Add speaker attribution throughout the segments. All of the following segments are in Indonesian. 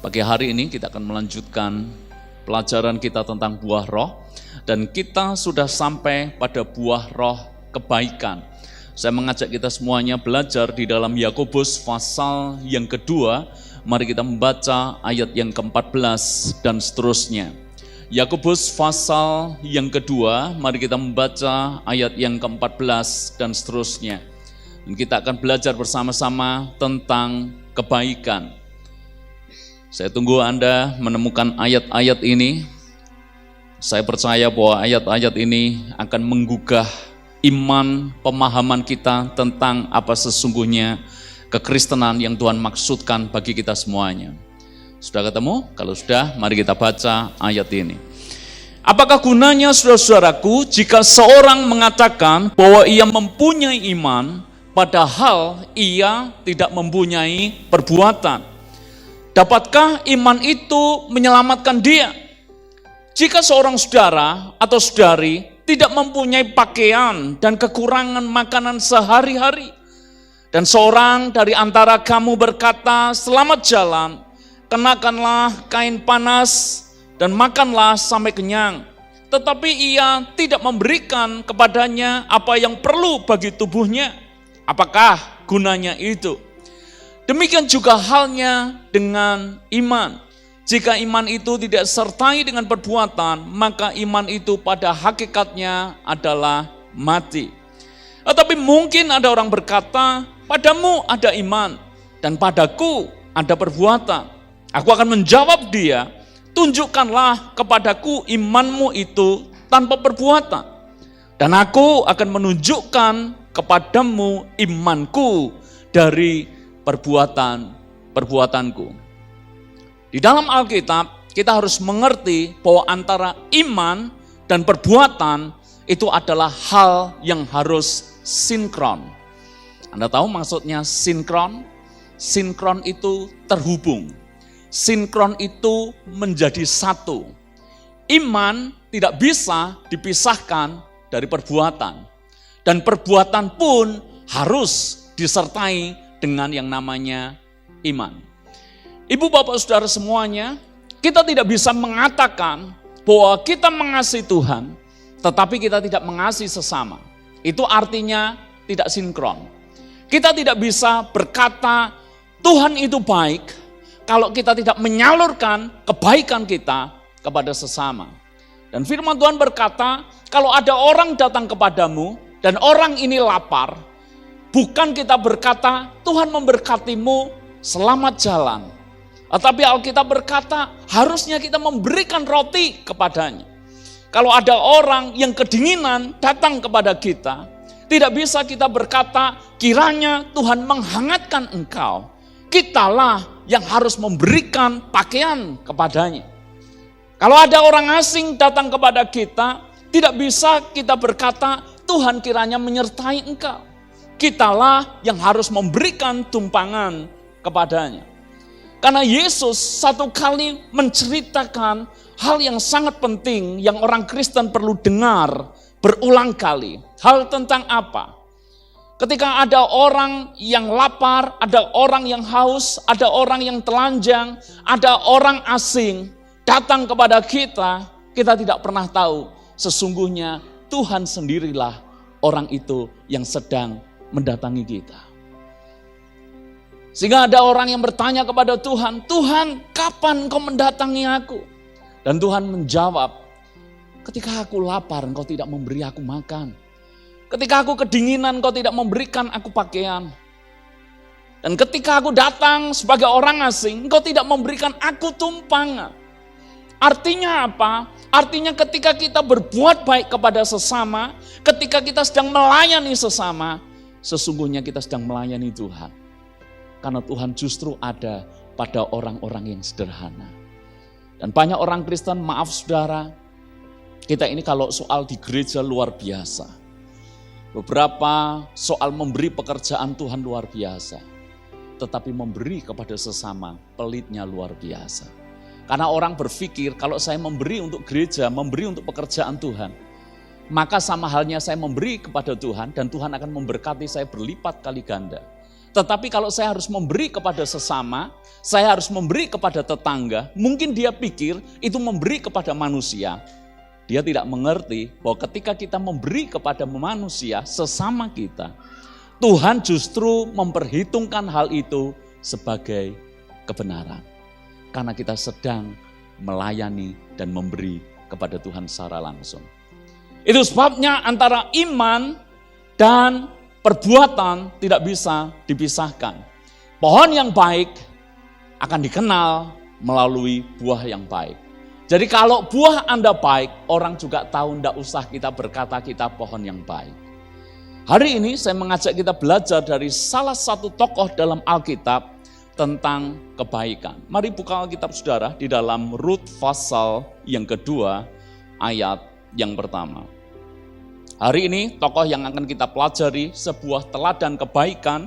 Speaker 1: Pagi hari ini kita akan melanjutkan pelajaran kita tentang buah roh. Dan kita sudah sampai pada buah roh kebaikan. Saya mengajak kita semuanya belajar di dalam Yakobus pasal yang kedua. Mari kita membaca ayat yang ke-14 dan seterusnya. Yakobus pasal yang kedua, mari kita membaca ayat yang ke-14 dan seterusnya. Dan kita akan belajar bersama-sama tentang kebaikan. Saya tunggu Anda menemukan ayat-ayat ini. Saya percaya bahwa ayat-ayat ini akan menggugah iman, pemahaman kita tentang apa sesungguhnya kekristenan yang Tuhan maksudkan bagi kita semuanya. Sudah ketemu? Kalau sudah, mari kita baca ayat ini. Apakah gunanya saudara-saudaraku jika seorang mengatakan bahwa ia mempunyai iman, padahal ia tidak mempunyai perbuatan? Dapatkah iman itu menyelamatkan dia? Jika seorang saudara atau saudari tidak mempunyai pakaian dan kekurangan makanan sehari-hari, dan seorang dari antara kamu berkata, "Selamat jalan, kenakanlah kain panas dan makanlah sampai kenyang," tetapi ia tidak memberikan kepadanya apa yang perlu bagi tubuhnya, apakah gunanya itu? Demikian juga halnya dengan iman. Jika iman itu tidak sertai dengan perbuatan, maka iman itu pada hakikatnya adalah mati. Tetapi mungkin ada orang berkata, "Padamu ada iman, dan padaku ada perbuatan." Aku akan menjawab dia, "Tunjukkanlah kepadaku imanmu itu tanpa perbuatan, dan aku akan menunjukkan kepadamu imanku dari perbuatanku." Di dalam Alkitab, kita harus mengerti bahwa antara iman dan perbuatan itu adalah hal yang harus sinkron. Anda tahu maksudnya sinkron? Sinkron itu terhubung. Sinkron itu menjadi satu. Iman tidak bisa dipisahkan dari perbuatan. Dan perbuatan pun harus disertai dengan yang namanya iman. Ibu bapak saudara semuanya, kita tidak bisa mengatakan bahwa kita mengasihi Tuhan, tetapi kita tidak mengasihi sesama. Itu artinya tidak sinkron. Kita tidak bisa berkata Tuhan itu baik kalau kita tidak menyalurkan kebaikan kita kepada sesama. Dan firman Tuhan berkata, kalau ada orang datang kepadamu dan orang ini lapar, bukan kita berkata Tuhan memberkatimu, selamat jalan. Tetapi Alkitab berkata harusnya kita memberikan roti kepadanya. Kalau ada orang yang kedinginan datang kepada kita, tidak bisa kita berkata kiranya Tuhan menghangatkan engkau. Kitalah yang harus memberikan pakaian kepadanya. Kalau ada orang asing datang kepada kita, tidak bisa kita berkata Tuhan kiranya menyertai engkau. Kitalah yang harus memberikan tumpangan kepadanya. Karena Yesus satu kali menceritakan hal yang sangat penting yang orang Kristen perlu dengar berulang kali. Hal tentang apa? Ketika ada orang yang lapar, ada orang yang haus, ada orang yang telanjang, ada orang asing datang kepada kita, kita tidak pernah tahu sesungguhnya Tuhan sendirilah orang itu yang sedang mendatangi kita. Sehingga ada orang yang bertanya kepada Tuhan, "Tuhan, kapan Engkau mendatangi aku?" Dan Tuhan menjawab, "Ketika aku lapar, Engkau tidak memberi aku makan. Ketika aku kedinginan, Engkau tidak memberikan aku pakaian. Dan ketika aku datang sebagai orang asing, Engkau tidak memberikan aku tumpangan." Artinya apa? Artinya ketika kita berbuat baik kepada sesama, ketika kita sedang melayani sesama, sesungguhnya kita sedang melayani Tuhan. Karena Tuhan justru ada pada orang-orang yang sederhana. Dan banyak orang Kristen, maaf saudara, kita ini kalau soal di gereja luar biasa. Beberapa soal memberi pekerjaan Tuhan luar biasa. Tetapi memberi kepada sesama, pelitnya luar biasa. Karena orang berpikir kalau saya memberi untuk gereja, memberi untuk pekerjaan Tuhan, maka sama halnya saya memberi kepada Tuhan dan Tuhan akan memberkati saya berlipat kali ganda. Tetapi kalau saya harus memberi kepada sesama, saya harus memberi kepada tetangga, mungkin dia pikir itu memberi kepada manusia. Dia tidak mengerti bahwa ketika kita memberi kepada manusia, sesama kita, Tuhan justru memperhitungkan hal itu sebagai kebenaran. Karena kita sedang melayani dan memberi kepada Tuhan secara langsung. Itu sebabnya antara iman dan perbuatan tidak bisa dipisahkan. Pohon yang baik akan dikenal melalui buah yang baik. Jadi kalau buah Anda baik, orang juga tahu, tidak usah kita berkata kita pohon yang baik. Hari ini saya mengajak kita belajar dari salah satu tokoh dalam Alkitab tentang kebaikan. Mari buka Alkitab saudara di dalam Rut pasal yang kedua ayat yang pertama. Hari ini tokoh yang akan kita pelajari sebuah teladan kebaikan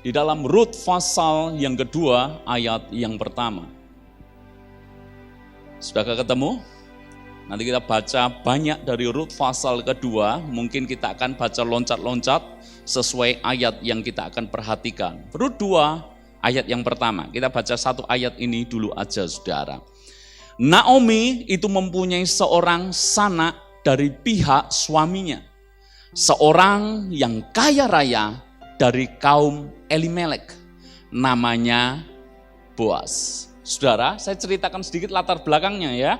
Speaker 1: di dalam Rut pasal yang kedua ayat yang pertama. Sudah ketemu? Nanti kita baca banyak dari Rut pasal kedua, mungkin kita akan baca loncat-loncat sesuai ayat yang kita akan perhatikan. Rut 2 ayat yang pertama, kita baca satu ayat ini dulu aja saudara. Naomi itu mempunyai seorang sanak dari pihak suaminya, seorang yang kaya raya dari kaum Elimelek, namanya Boas. Saudara, saya ceritakan sedikit latar belakangnya ya.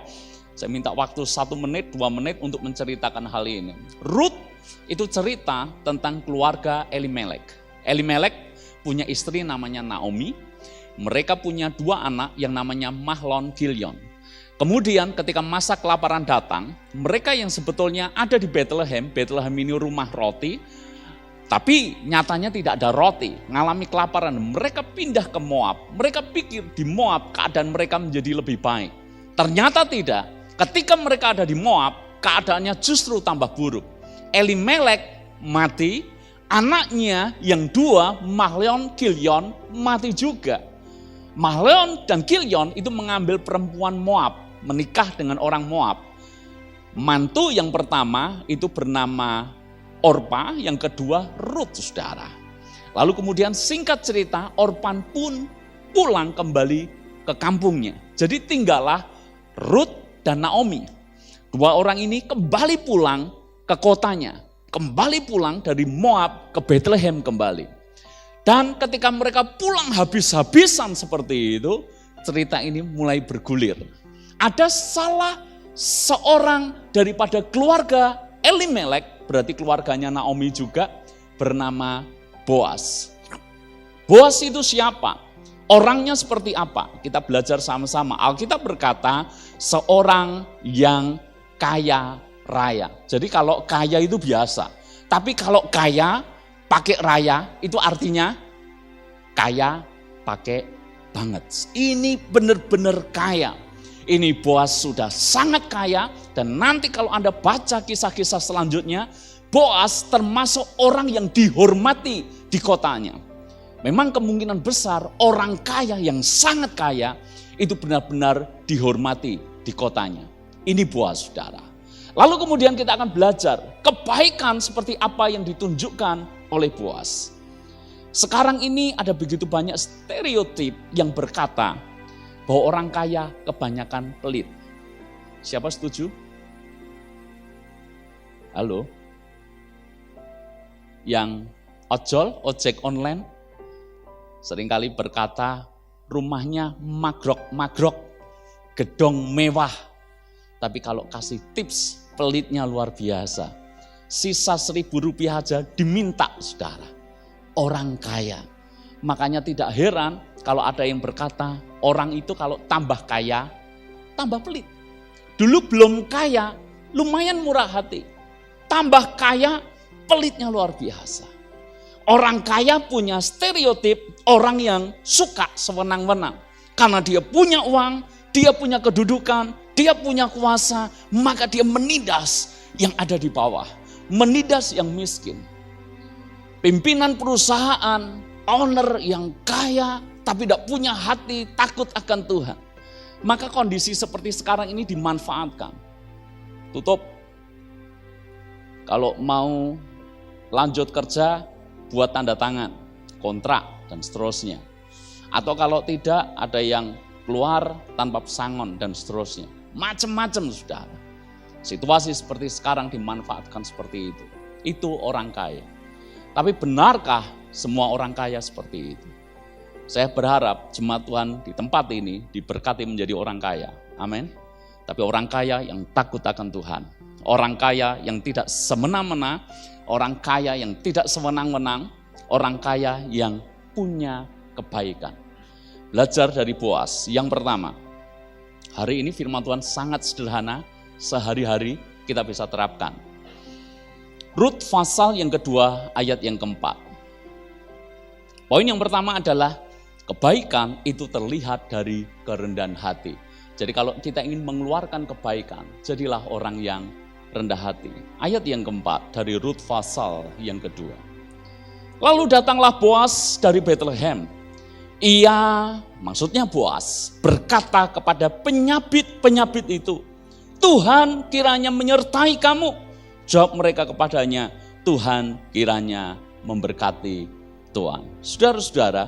Speaker 1: Saya minta waktu 1 menit, 2 menit untuk menceritakan hal ini. Rut itu cerita tentang keluarga Elimelek. Elimelek punya istri namanya Naomi. Mereka punya 2 anak yang namanya Mahlon, Kilion. Kemudian ketika masa kelaparan datang, mereka yang sebetulnya ada di Bethlehem, Bethlehem ini rumah roti, tapi nyatanya tidak ada roti, ngalami kelaparan. Mereka pindah ke Moab. Mereka pikir di Moab keadaan mereka menjadi lebih baik. Ternyata tidak. Ketika mereka ada di Moab, keadaannya justru tambah buruk. Elimelek mati, anaknya yang 2, Mahlon, Kilion mati juga. Mahlon dan Kilion itu mengambil perempuan Moab, menikah dengan orang Moab. Mantu yang pertama itu bernama Orpa, yang kedua Rut, saudara. Lalu kemudian singkat cerita, Orpan pun pulang kembali ke kampungnya. Jadi tinggallah Rut dan Naomi. 2 orang ini kembali pulang ke kotanya. Kembali pulang dari Moab ke Bethlehem kembali. Dan ketika mereka pulang habis-habisan seperti itu, cerita ini mulai bergulir. Ada salah seorang daripada keluarga Elimelek, berarti keluarganya Naomi juga, bernama Boas. Boas itu siapa? Orangnya seperti apa? Kita belajar sama-sama. Alkitab berkata seorang yang kaya raya. Jadi kalau kaya itu biasa. Tapi kalau kaya pakai raya itu artinya kaya pakai banget. Ini benar-benar kaya. Ini Boas sudah sangat kaya, dan nanti kalau Anda baca kisah-kisah selanjutnya, Boas termasuk orang yang dihormati di kotanya. Memang kemungkinan besar orang kaya yang sangat kaya itu benar-benar dihormati di kotanya. Ini Boas, saudara. Lalu kemudian kita akan belajar kebaikan seperti apa yang ditunjukkan oleh Boas. Sekarang ini ada begitu banyak stereotip yang berkata bahwa orang kaya kebanyakan pelit. Siapa setuju? Halo? Yang ojek online seringkali berkata rumahnya magrok-magrok, gedong mewah. Tapi kalau kasih tips, pelitnya luar biasa. Sisa Rp1.000 aja diminta, saudara. Orang kaya. Makanya tidak heran kalau ada yang berkata, orang itu kalau tambah kaya, tambah pelit. Dulu belum kaya, lumayan murah hati. Tambah kaya, pelitnya luar biasa. Orang kaya punya stereotip orang yang suka sewenang-wenang. Karena dia punya uang, dia punya kedudukan, dia punya kuasa, maka dia menindas yang ada di bawah. Menindas yang miskin. Pimpinan perusahaan, owner yang kaya, tapi tidak punya hati takut akan Tuhan. Maka kondisi seperti sekarang ini dimanfaatkan. Tutup. Kalau mau lanjut kerja, buat tanda tangan, kontrak. dan seterusnya. Atau kalau tidak, ada yang keluar tanpa pesangon dan seterusnya. Macam-macam saudara. Situasi seperti sekarang dimanfaatkan seperti itu. Itu orang kaya. Tapi benarkah semua orang kaya seperti itu? Saya berharap jemaat Tuhan di tempat ini diberkati menjadi orang kaya. Amin. Tapi orang kaya yang takut akan Tuhan. Orang kaya yang tidak semena-mena. Orang kaya yang tidak sewenang-wenang. Orang kaya yang punya kebaikan. Belajar dari Boas. Yang pertama, hari ini firman Tuhan sangat sederhana. Sehari-hari kita bisa terapkan. Rut pasal yang kedua ayat yang keempat. Poin yang pertama adalah kebaikan itu terlihat dari kerendahan hati. Jadi kalau kita ingin mengeluarkan kebaikan, jadilah orang yang rendah hati. Ayat yang keempat dari Rut pasal yang kedua. Lalu datanglah Boas dari Bethlehem. Ia, maksudnya Boas, berkata kepada penyabit-penyabit itu, Tuhan kiranya menyertai kamu. Jawab mereka kepadanya, Tuhan kiranya memberkati Tuhan. Saudara-saudara,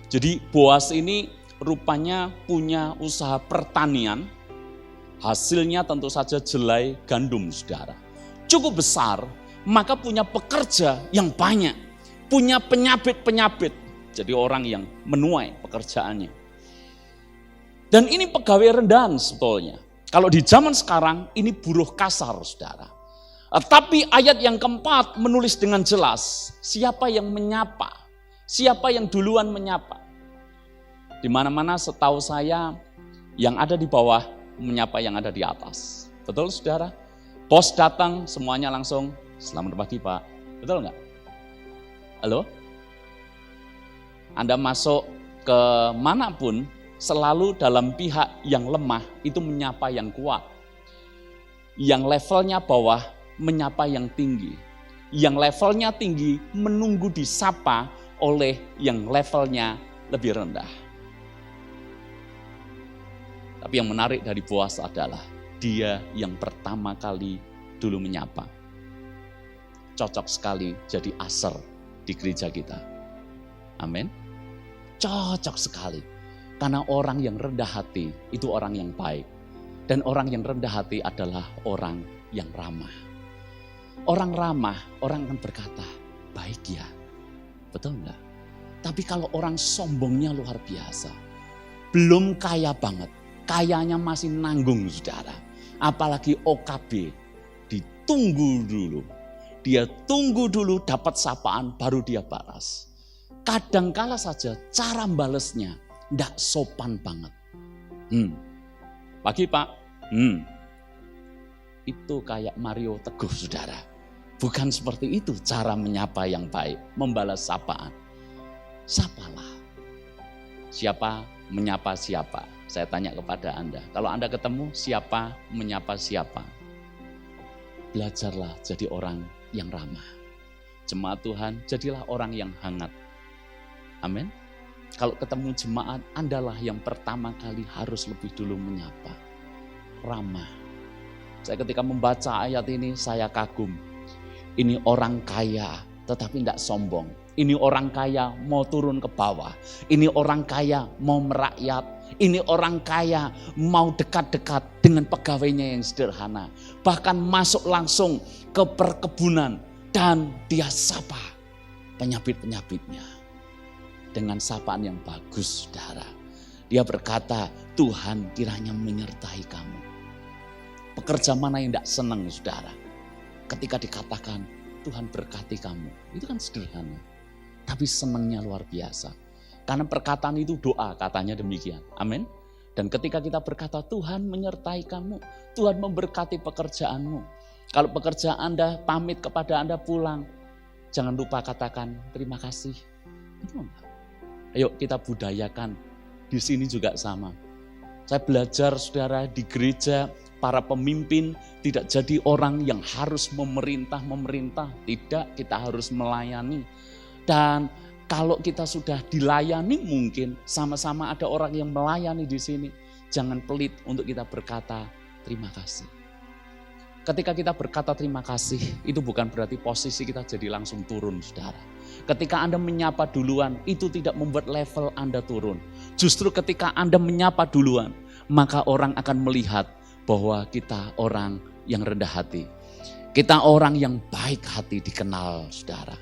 Speaker 1: jadi Boas ini rupanya punya usaha pertanian. Hasilnya tentu saja jelai gandum, saudara. Cukup besar, maka punya pekerja yang banyak. Punya penyabit-penyabit. Jadi orang yang menuai pekerjaannya. Dan ini pegawai rendahan sebetulnya. Kalau di zaman sekarang ini buruh kasar, saudara. Tapi ayat yang keempat menulis dengan jelas siapa yang menyapa, siapa yang duluan menyapa. Di mana-mana setahu saya yang ada di bawah menyapa yang ada di atas. Betul saudara? Bos datang semuanya langsung selamat pagi Pak. Betul nggak? Halo? Anda masuk ke manapun selalu dalam pihak yang lemah itu menyapa yang kuat. Yang levelnya bawah menyapa yang tinggi. Yang levelnya tinggi menunggu disapa oleh yang levelnya lebih rendah. Tapi yang menarik dari Boas adalah dia yang pertama kali dulu menyapa. Cocok sekali jadi aser di gereja kita. Amin. Cocok sekali. Karena orang yang rendah hati itu orang yang baik. Dan orang yang rendah hati adalah orang yang ramah. Orang ramah, orang akan berkata, baik ya. Betul enggak? Tapi kalau orang sombongnya luar biasa. Belum kaya banget. Kayanya masih nanggung saudara. Apalagi OKB. Ditunggu dulu. Dia tunggu dulu dapat sapaan baru dia balas. Kadangkala saja cara balesnya tidak sopan banget. Pagi Pak. Itu kayak Mario Teguh saudara. Bukan seperti itu cara menyapa yang baik. Membalas sapaan. Sapalah. Siapa menyapa siapa? Saya tanya kepada Anda. Kalau Anda ketemu siapa menyapa siapa? Belajarlah jadi orang yang ramah. Jemaat Tuhan, jadilah orang yang hangat. Amin. Kalau ketemu jemaat, Andalah yang pertama kali harus lebih dulu menyapa. Ramah. Saya ketika membaca ayat ini, saya kagum. Ini orang kaya, tetapi tidak sombong. Ini orang kaya mau turun ke bawah. Ini orang kaya mau merakyat. Ini orang kaya mau dekat-dekat dengan pegawainya yang sederhana. Bahkan masuk langsung ke perkebunan dan dia sapa penyabit-penyabitnya. Dengan sapaan yang bagus, saudara. Dia berkata, Tuhan kiranya menyertai kamu. Pekerja mana yang tidak senang, saudara? Ketika dikatakan, Tuhan berkati kamu. Itu kan sederhana. Tapi senangnya luar biasa. Karena perkataan itu doa, katanya demikian. Amin. Dan ketika kita berkata, Tuhan menyertai kamu. Tuhan memberkati pekerjaanmu. Kalau pekerjaan Anda pamit kepada Anda pulang, jangan lupa katakan terima kasih. Betul enggak? Ayo kita budayakan. Di sini juga sama. Saya belajar saudara di gereja, para pemimpin tidak jadi orang yang harus memerintah. Tidak, kita harus melayani. Dan kalau kita sudah dilayani mungkin sama-sama ada orang yang melayani di sini. Jangan pelit untuk kita berkata terima kasih. Ketika kita berkata terima kasih, itu bukan berarti posisi kita jadi langsung turun, saudara. Ketika Anda menyapa duluan, itu tidak membuat level Anda turun. Justru ketika Anda menyapa duluan, maka orang akan melihat bahwa kita orang yang rendah hati. Kita orang yang baik hati dikenal, saudara.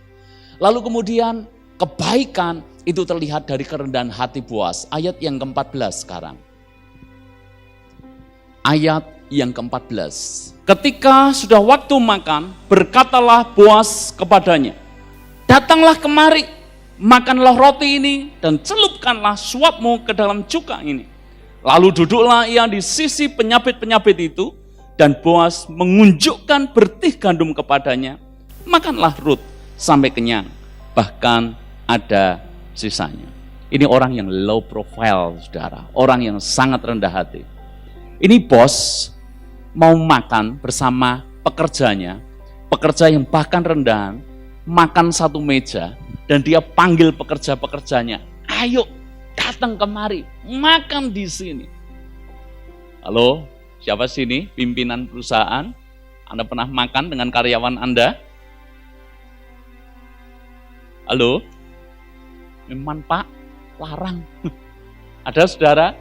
Speaker 1: Lalu kemudian kebaikan itu terlihat dari kerendahan hati Boas. Ayat yang ke-14 sekarang. Ayat yang ke-14. Ketika sudah waktu makan, berkatalah Boas kepadanya, datanglah kemari, makanlah roti ini dan celupkanlah suapmu ke dalam cuka ini. Lalu duduklah ia di sisi penyabit-penyabit itu, dan Boas mengunjukkan bertih gandum kepadanya. Makanlah Rut sampai kenyang, bahkan ada sisanya. Ini orang yang low profile, saudara. Orang yang sangat rendah hati. Ini bos mau makan bersama pekerjanya, pekerja yang bahkan rendahan, makan satu meja, dan dia panggil pekerja-pekerjanya, ayo datang kemari, makan di sini. Halo, siapa sini pimpinan perusahaan? Anda pernah makan dengan karyawan Anda? Halo? Memang Pak, larang. Ada saudara?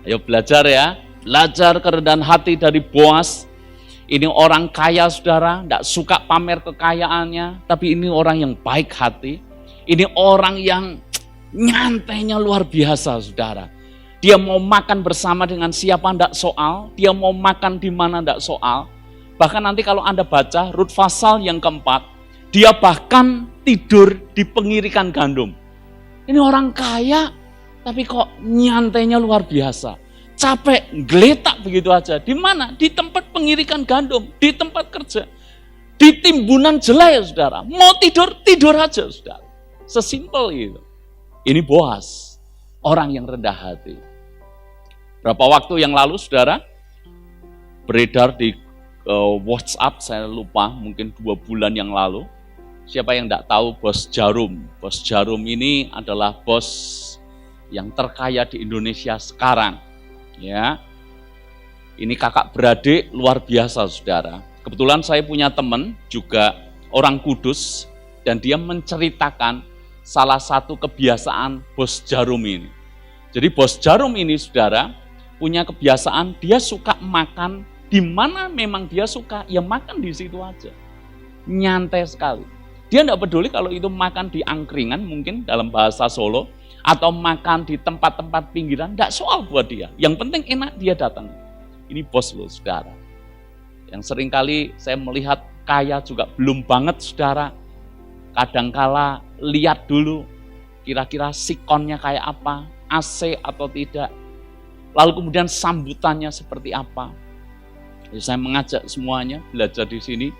Speaker 1: Ayo belajar ya. Belajar kerendahan hati dari Boas. Ini orang kaya saudara, tidak suka pamer kekayaannya, tapi ini orang yang baik hati. Ini orang yang nyantainya luar biasa saudara. Dia mau makan bersama dengan siapa tidak soal, dia mau makan di mana tidak soal. Bahkan nanti kalau Anda baca Rut pasal yang keempat, dia bahkan tidur di pengirikan gandum. Ini orang kaya, tapi kok nyantainya luar biasa. Capek, geletak begitu aja. Di mana? Di tempat pengirikan gandum, di tempat kerja, di timbunan jelai, saudara. Mau tidur, tidur aja, saudara. Sesimpel itu. Ini Boas, orang yang rendah hati. Berapa waktu yang lalu, saudara, beredar di WhatsApp, saya lupa, mungkin 2 bulan yang lalu. Siapa yang tidak tahu Bos Jarum? Bos Jarum ini adalah bos yang terkaya di Indonesia sekarang. Ya, ini kakak beradik luar biasa saudara. Kebetulan saya punya teman juga orang Kudus dan dia menceritakan salah satu kebiasaan Bos Jarum ini. Jadi Bos Jarum ini saudara punya kebiasaan dia suka makan di mana memang dia suka, ya makan di situ aja. Nyantai sekali. Dia tidak peduli kalau itu makan di angkringan mungkin dalam bahasa Solo, atau makan di tempat-tempat pinggiran, tidak soal buat dia. Yang penting enak dia datang. Ini bos loh saudara. Yang seringkali saya melihat kaya juga belum banget saudara. Kadangkala lihat dulu kira-kira sikonnya kayak apa, AC atau tidak. Lalu kemudian sambutannya seperti apa. Ya, saya mengajak semuanya belajar di sini.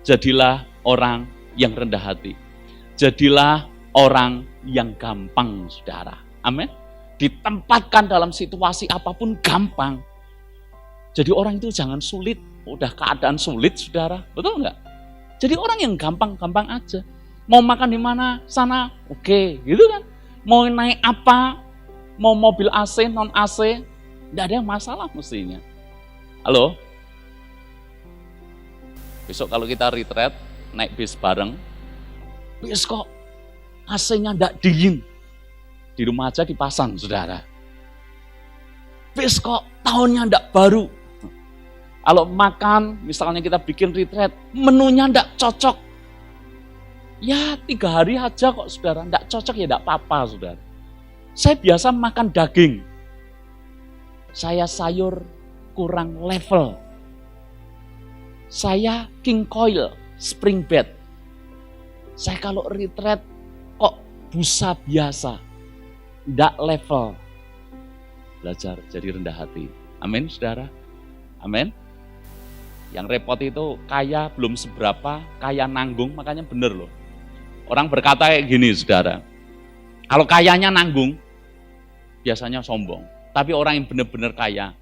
Speaker 1: Jadilah orang yang rendah hati. Jadilah orang yang gampang, saudara. Amin. Ditempatkan dalam situasi apapun gampang. Jadi orang itu jangan sulit. Udah keadaan sulit, saudara. Betul nggak? Jadi orang yang gampang-gampang aja. Mau makan di mana? Sana. Oke, gitu kan. Mau naik apa? Mau mobil AC, non AC? Nggak ada yang masalah mestinya. Halo? Besok kalau kita retreat, naik bis bareng. Bis kok AC-nya enggak dingin. Di rumah aja dipasang, saudara. Bis kok tahunnya enggak baru. Kalau makan, misalnya kita bikin retreat, menunya enggak cocok. Ya 3 hari aja kok, saudara. Enggak cocok ya enggak apa-apa, saudara. Saya biasa makan daging. Saya sayur kurang level. Saya king coil, spring bed. Saya kalau retreat, kok busa biasa, tidak level. Belajar jadi rendah hati. Amin, saudara. Amin. Yang repot itu kaya belum seberapa, kaya nanggung, makanya benar loh. Orang berkata kayak gini, saudara. Kalau kayanya nanggung, biasanya sombong. Tapi orang yang benar-benar kaya,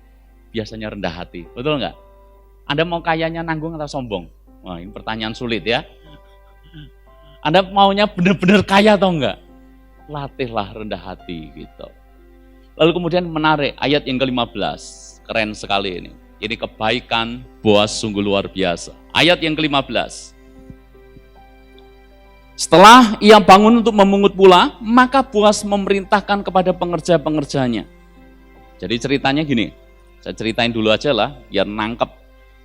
Speaker 1: biasanya rendah hati. Betul nggak? Anda mau kayanya nanggung atau sombong? Wah, ini pertanyaan sulit ya. Anda maunya benar-benar kaya atau enggak? Latihlah rendah hati gitu. Lalu kemudian menarik ayat yang ke-15. Keren sekali ini. Ini kebaikan Boas sungguh luar biasa. Ayat yang ke-15. Setelah ia bangun untuk memungut pula, maka Boas memerintahkan kepada pengerja-pengerjanya. Jadi ceritanya gini, saya ceritain dulu aja lah, biar nangkep.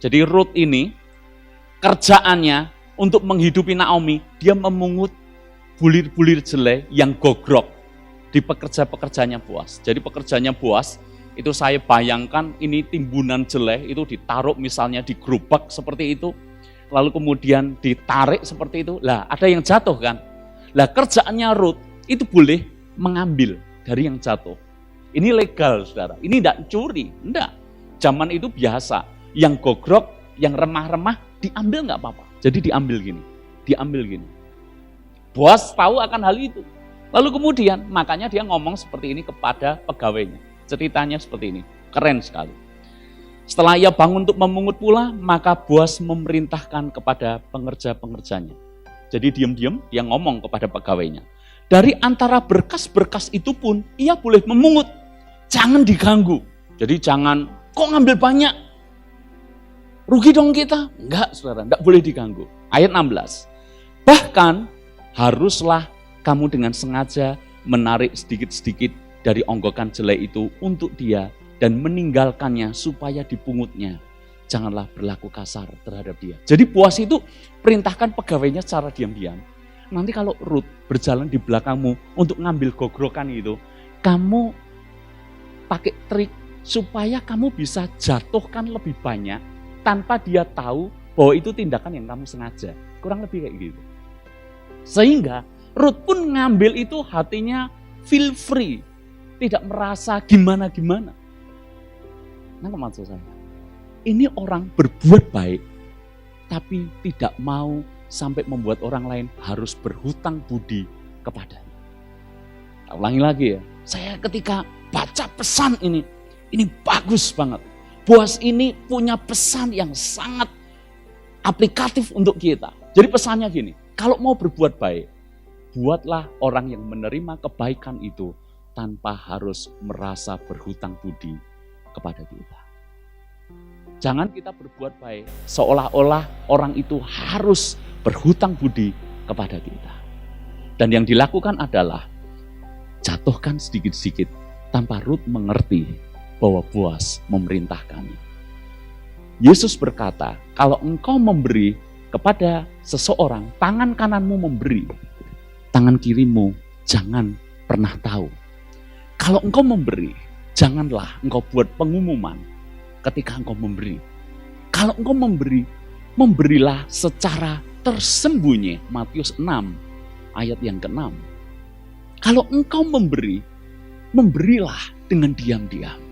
Speaker 1: Jadi Ruth ini, kerjaannya untuk menghidupi Naomi, dia memungut bulir-bulir jelai yang gogrok di pekerja-pekerjanya Boas. Jadi pekerjanya Boas, itu saya bayangkan ini timbunan jelai, itu ditaruh misalnya di gerobak seperti itu, lalu kemudian ditarik seperti itu, lah ada yang jatuh kan. Lah kerjaannya Ruth itu boleh mengambil dari yang jatuh. Ini legal saudara, ini tidak curi, enggak. Zaman itu biasa, yang gogrok, yang remah-remah diambil nggak apa-apa. Jadi diambil gini. Boas tahu akan hal itu. Lalu kemudian makanya dia ngomong seperti ini kepada pegawainya. Ceritanya seperti ini, keren sekali. Setelah ia bangun untuk memungut pula, maka Boas memerintahkan kepada pengerja-pengerjanya. Jadi diam-diam dia ngomong kepada pegawainya. Dari antara berkas-berkas itu pun ia boleh memungut. Jangan diganggu. Jadi jangan, kok ngambil banyak? Rugi dong kita? Enggak saudara, enggak boleh diganggu. Ayat 16. Bahkan haruslah kamu dengan sengaja menarik sedikit-sedikit dari onggokan jelai itu untuk dia dan meninggalkannya supaya dipungutnya. Janganlah berlaku kasar terhadap dia. Jadi Boas itu perintahkan pegawainya secara diam-diam. Nanti kalau Ruth berjalan di belakangmu untuk ngambil gogrokan itu, kamu pakai trik supaya kamu bisa jatuhkan lebih banyak tanpa dia tahu bahwa itu tindakan yang kamu sengaja. Kurang lebih kayak gitu. Sehingga Ruth pun ngambil itu hatinya feel free. Tidak merasa gimana-gimana. Nah, maksud saya, ini orang berbuat baik, tapi tidak mau sampai membuat orang lain harus berhutang budi kepadanya. Ulangi lagi ya, saya ketika baca pesan ini bagus banget. Boas ini punya pesan yang sangat aplikatif untuk kita. Jadi pesannya gini, kalau mau berbuat baik, buatlah orang yang menerima kebaikan itu tanpa harus merasa berhutang budi kepada kita. Jangan kita berbuat baik seolah-olah orang itu harus berhutang budi kepada kita. Dan yang dilakukan adalah jatuhkan sedikit-sedikit tanpa Ruth mengerti bahwa Boas memerintahkannya. Yesus berkata, kalau engkau memberi kepada seseorang, tangan kananmu memberi, tangan kirimu jangan pernah tahu. Kalau engkau memberi, janganlah engkau buat pengumuman ketika engkau memberi. Kalau engkau memberi, memberilah secara tersembunyi. Matius 6 ayat yang ke-6. Kalau engkau memberi, memberilah dengan diam-diam.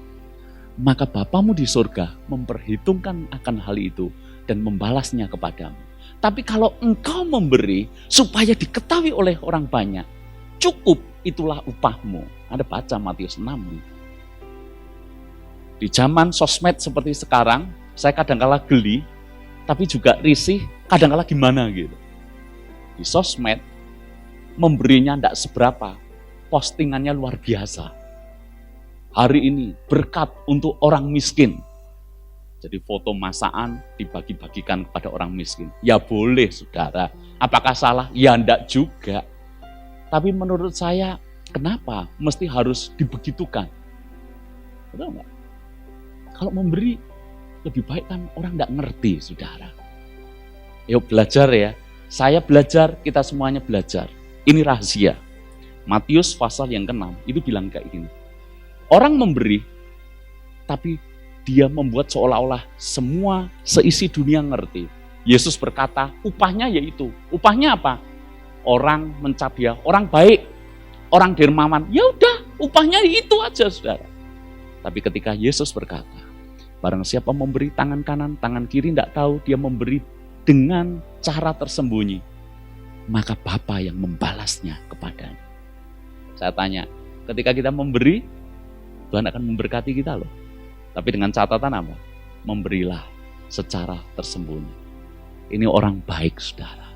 Speaker 1: Maka Bapamu di surga memperhitungkan akan hal itu dan membalasnya kepadamu. Tapi kalau engkau memberi supaya diketahui oleh orang banyak, cukup itulah upahmu. Anda baca Matius 6. Di zaman sosmed seperti sekarang, saya kadang-kala geli, tapi juga risih, kadang-kala gimana gitu. Di sosmed, memberinya tidak seberapa, postingannya luar biasa. Hari ini berkat untuk orang miskin. Jadi foto masakan dibagi-bagikan kepada orang miskin. Ya boleh saudara, apakah salah? Ya enggak juga. Tapi menurut saya, kenapa mesti harus dibegitukan? Betul enggak? Kalau memberi, lebih baik kan orang enggak ngerti saudara. Yuk belajar ya, saya belajar, kita semuanya belajar. Ini rahasia. Matius pasal yang ke-6 itu bilang kayak gini. Orang memberi, tapi dia membuat seolah-olah semua seisi dunia ngerti. Yesus berkata, upahnya yaitu. Upahnya apa? Orang mencap dia, orang baik, orang dermawan. Ya udah, upahnya itu aja saudara. Tapi ketika Yesus berkata, barang siapa memberi tangan kanan, tangan kiri tidak tahu, dia memberi dengan cara tersembunyi. Maka Bapa yang membalasnya kepadanya. Saya tanya, ketika kita memberi, Tuhan akan memberkati kita loh. Tapi dengan catatan apa? Memberilah secara tersembunyi. Ini orang baik saudara.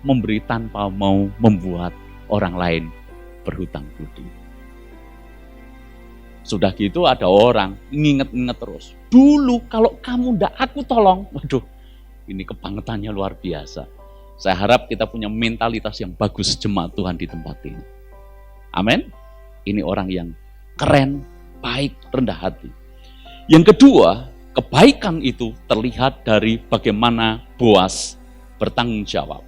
Speaker 1: Memberi tanpa mau membuat orang lain berhutang budi. Sudah gitu ada orang nginget-nginget terus. Dulu kalau kamu ndak aku tolong. Waduh, ini kebangetannya luar biasa. Saya harap kita punya mentalitas yang bagus jemaat Tuhan di tempat ini. Amin. Ini orang yang keren, baik, rendah hati. Yang kedua, kebaikan itu terlihat dari bagaimana Boas bertanggung jawab.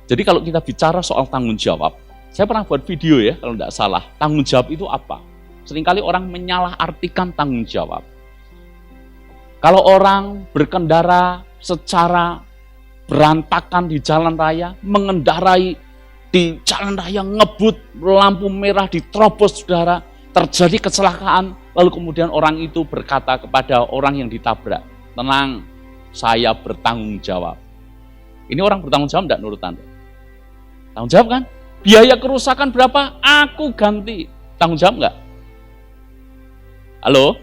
Speaker 1: Jadi kalau kita bicara soal tanggung jawab, saya pernah buat video ya kalau tidak salah. Tanggung jawab itu apa? Seringkali orang menyalahartikan tanggung jawab. Kalau orang berkendara secara berantakan di jalan raya, mengendarai di jalan raya, ngebut, lampu merah diterobos saudara, terjadi kecelakaan, lalu kemudian orang itu berkata kepada orang yang ditabrak, tenang, saya bertanggung jawab. Ini orang bertanggung jawab enggak menurut Anda? Tanggung jawab kan? Biaya kerusakan berapa? Aku ganti. Tanggung jawab enggak? Halo?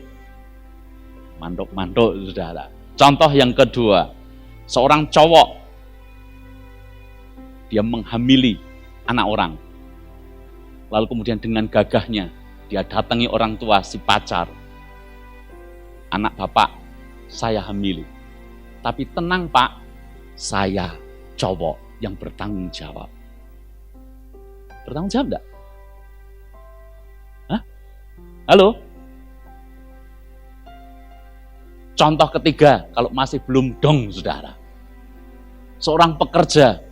Speaker 1: Mandok-mandok saudara. Contoh yang kedua, seorang cowok, dia menghamili anak orang. Lalu kemudian dengan gagahnya, dia datangi orang tua si pacar. Anak bapak, saya hamili. Tapi tenang pak, saya cowok yang bertanggung jawab. Bertanggung jawab enggak? Hah? Halo? Contoh ketiga, kalau masih belum dong saudara. Seorang pekerja,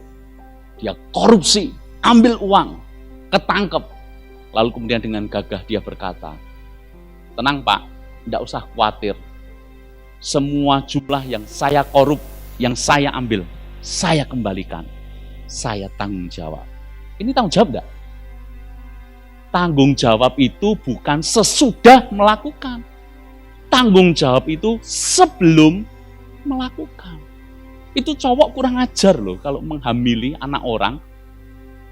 Speaker 1: dia korupsi, ambil uang, ketangkep. Lalu kemudian dengan gagah dia berkata, tenang pak, tidak usah khawatir. Semua jumlah yang saya korup, yang saya ambil, saya kembalikan. Saya tanggung jawab. Ini tanggung jawab enggak? Tanggung jawab itu bukan sesudah melakukan. Tanggung jawab itu sebelum melakukan. Itu cowok kurang ajar loh kalau menghamili anak orang.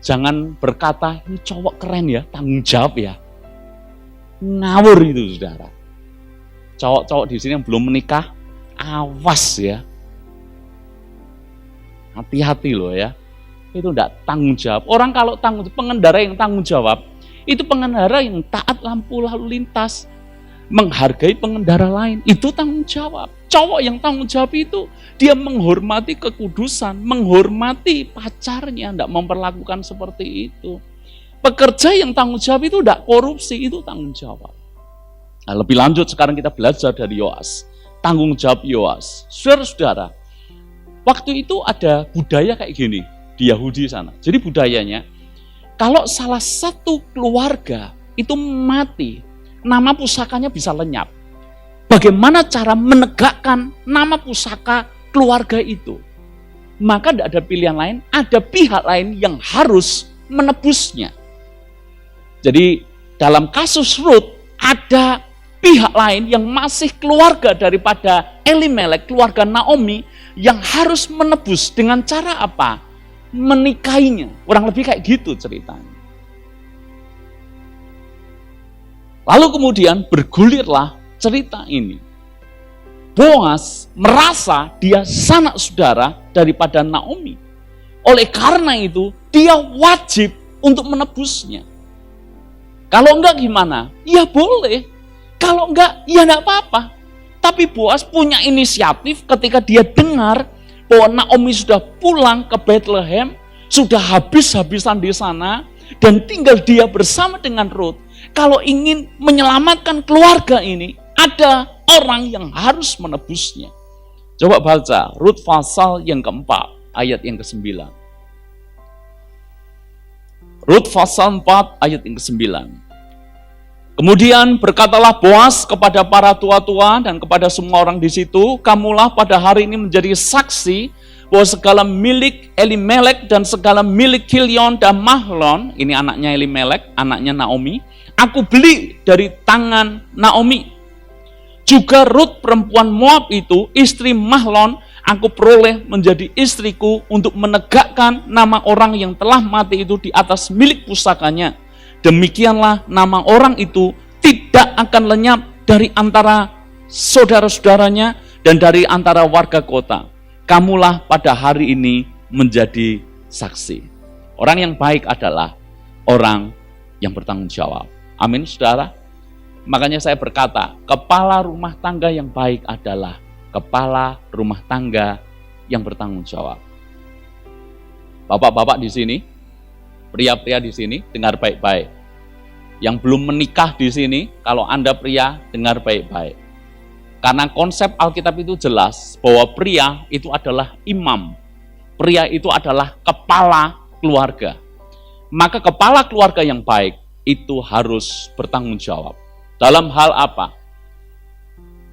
Speaker 1: Jangan berkata, ini cowok keren ya, tanggung jawab ya. Ngawur itu saudara. Cowok-cowok di sini yang belum menikah, awas ya. Hati-hati loh ya. Itu enggak tanggung jawab. Orang kalau pengendara yang tanggung jawab, itu pengendara yang taat lampu lalu lintas, menghargai pengendara lain, itu tanggung jawab. Cowok yang tanggung jawab itu, dia menghormati kekudusan, menghormati pacarnya, tidak memperlakukan seperti itu. Pekerja yang tanggung jawab itu tidak korupsi, itu tanggung jawab. Nah, lebih lanjut sekarang kita belajar dari Yoas. Tanggung jawab Yoas. Saudara-saudara, waktu itu ada budaya kayak gini di Yahudi sana. Jadi budayanya, kalau salah satu keluarga itu mati, nama pusakanya bisa lenyap. Bagaimana cara menegakkan nama pusaka keluarga itu? Maka tidak ada pilihan lain, ada pihak lain yang harus menebusnya. Jadi dalam kasus Rut, ada pihak lain yang masih keluarga daripada Elimelek, keluarga Naomi, yang harus menebus dengan cara apa? Menikahinya. Kurang lebih kayak gitu ceritanya. Lalu kemudian bergulirlah cerita ini. Boas merasa dia sanak saudara daripada Naomi. Oleh karena itu, dia wajib untuk menebusnya. Kalau enggak gimana? Ya boleh. Kalau enggak, ya enggak apa-apa. Tapi Boas punya inisiatif ketika dia dengar bahwa Naomi sudah pulang ke Bethlehem, sudah habis-habisan di sana, dan tinggal dia bersama dengan Rut. Kalau ingin menyelamatkan keluarga ini, ada orang yang harus menebusnya. Coba baca Rut pasal yang keempat, ayat yang ke-9. Rut pasal 4, ayat yang ke-9. Kemudian berkatalah Boas kepada para tua-tua dan kepada semua orang di situ, kamulah pada hari ini menjadi saksi bahwa segala milik Elimelek dan segala milik Kilion dan Mahlon, ini anaknya Elimelek, anaknya Naomi, aku beli dari tangan Naomi. Juga Rut perempuan Moab itu, istri Mahlon, aku peroleh menjadi istriku untuk menegakkan nama orang yang telah mati itu di atas milik pusakanya. Demikianlah nama orang itu tidak akan lenyap dari antara saudara-saudaranya dan dari antara warga kota. Kamulah pada hari ini menjadi saksi. Orang yang baik adalah orang yang bertanggung jawab. Amin, saudara. Makanya saya berkata, kepala rumah tangga yang baik adalah kepala rumah tangga yang bertanggung jawab. Bapak-bapak di sini, pria-pria di sini, dengar baik-baik. Yang belum menikah di sini, kalau Anda pria, dengar baik-baik. Karena konsep Alkitab itu jelas bahwa pria itu adalah imam. Pria itu adalah kepala keluarga. Maka kepala keluarga yang baik itu harus bertanggung jawab. Dalam hal apa?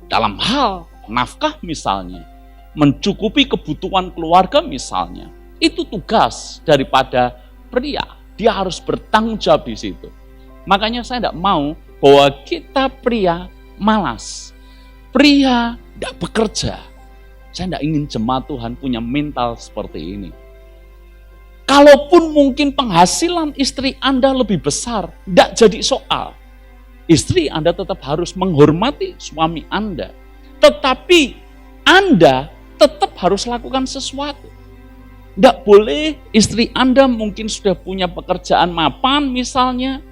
Speaker 1: Dalam hal nafkah misalnya, mencukupi kebutuhan keluarga misalnya. Itu tugas daripada pria. Dia harus bertanggung jawab di situ. Makanya saya tidak mau bahwa kita pria malas. Pria tidak bekerja. Saya tidak ingin jemaat Tuhan punya mental seperti ini. Kalaupun mungkin penghasilan istri Anda lebih besar, tidak jadi soal. Istri Anda tetap harus menghormati suami Anda. Tetapi Anda tetap harus lakukan sesuatu. Tidak boleh istri Anda mungkin sudah punya pekerjaan mapan misalnya,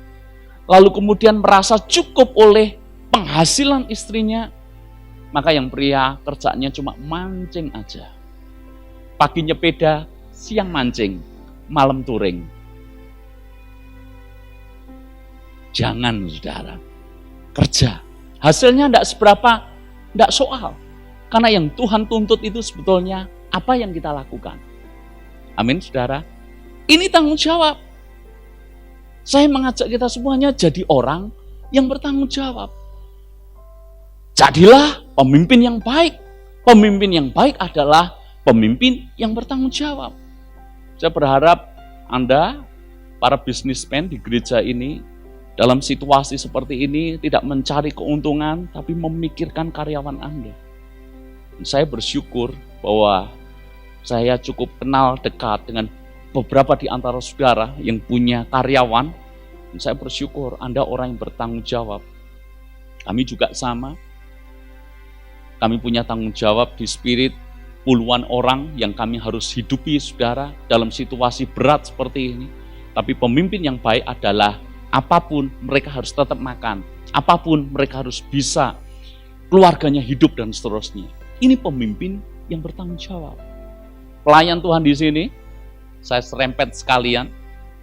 Speaker 1: lalu kemudian merasa cukup oleh penghasilan istrinya, maka yang pria kerjaannya cuma mancing aja. Pagi nyepeda, siang mancing, malam touring. Jangan saudara, kerja. Hasilnya tidak seberapa, tidak soal. Karena yang Tuhan tuntut itu sebetulnya apa yang kita lakukan. Amin saudara. Ini tanggung jawab. Saya mengajak kita semuanya jadi orang yang bertanggung jawab. Jadilah pemimpin yang baik. Pemimpin yang baik adalah pemimpin yang bertanggung jawab. Saya berharap Anda, para bisnismen di gereja ini, dalam situasi seperti ini tidak mencari keuntungan, tapi memikirkan karyawan Anda. Saya bersyukur bahwa saya cukup kenal dekat dengan beberapa di antara saudara yang punya karyawan. Saya bersyukur Anda orang yang bertanggung jawab. Kami juga sama. Kami punya tanggung jawab di spirit puluhan orang yang kami harus hidupi saudara dalam situasi berat seperti ini. Tapi pemimpin yang baik adalah apapun mereka harus tetap makan. Apapun mereka harus bisa, keluarganya hidup dan seterusnya. Ini pemimpin yang bertanggung jawab. Pelayan Tuhan di sini, saya serempet sekalian,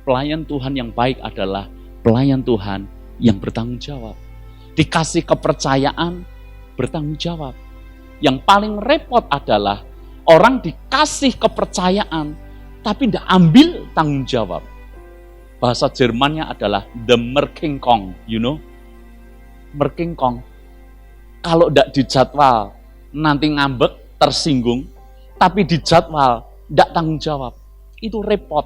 Speaker 1: pelayan Tuhan yang baik adalah pelayan Tuhan yang bertanggung jawab. Dikasih kepercayaan, bertanggung jawab. Yang paling repot adalah orang dikasih kepercayaan, tapi tidak ambil tanggung jawab. Bahasa Jermannya adalah the Merkingkong, you know. Merkingkong. Kalau tidak dijadwal, nanti ngambek, tersinggung. Tapi di jadwal, tidak tanggung jawab. Itu repot.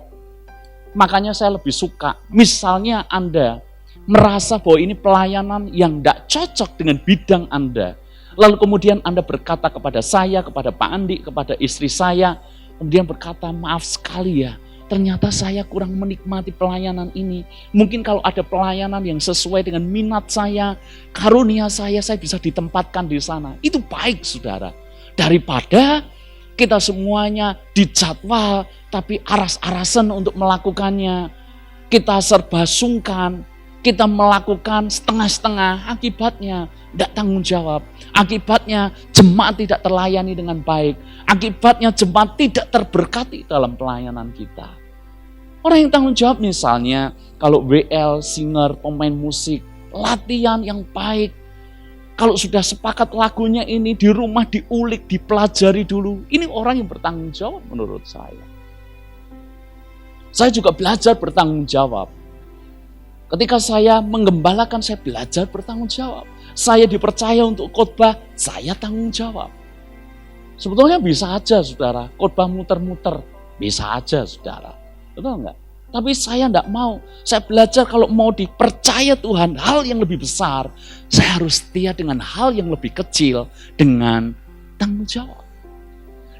Speaker 1: Makanya saya lebih suka, misalnya Anda merasa bahwa ini pelayanan yang tidak cocok dengan bidang Anda. Lalu kemudian Anda berkata kepada saya, kepada Pak Andi, kepada istri saya, kemudian berkata, maaf sekali ya, ternyata saya kurang menikmati pelayanan ini. Mungkin kalau ada pelayanan yang sesuai dengan minat saya, karunia saya bisa ditempatkan di sana. Itu baik saudara. Daripada kita semuanya dijadwal, tapi aras-arasan untuk melakukannya. Kita serba sungkan, kita melakukan setengah-setengah, akibatnya tidak tanggung jawab. Akibatnya jemaat tidak terlayani dengan baik. Akibatnya jemaat tidak terberkati dalam pelayanan kita. Orang yang tanggung jawab misalnya, kalau WL, singer, pemain musik, latihan yang baik. Kalau sudah sepakat lagunya ini di rumah diulik, dipelajari dulu. Ini orang yang bertanggung jawab menurut saya. Saya juga belajar bertanggung jawab. Ketika saya menggembalakan, saya belajar bertanggung jawab. Saya dipercaya untuk khotbah, saya tanggung jawab. Sebetulnya bisa aja saudara, khotbah muter-muter. Bisa aja saudara. Betul enggak? Tapi saya tidak mau. Saya belajar kalau mau dipercaya Tuhan hal yang lebih besar, saya harus setia dengan hal yang lebih kecil dengan tanggung jawab.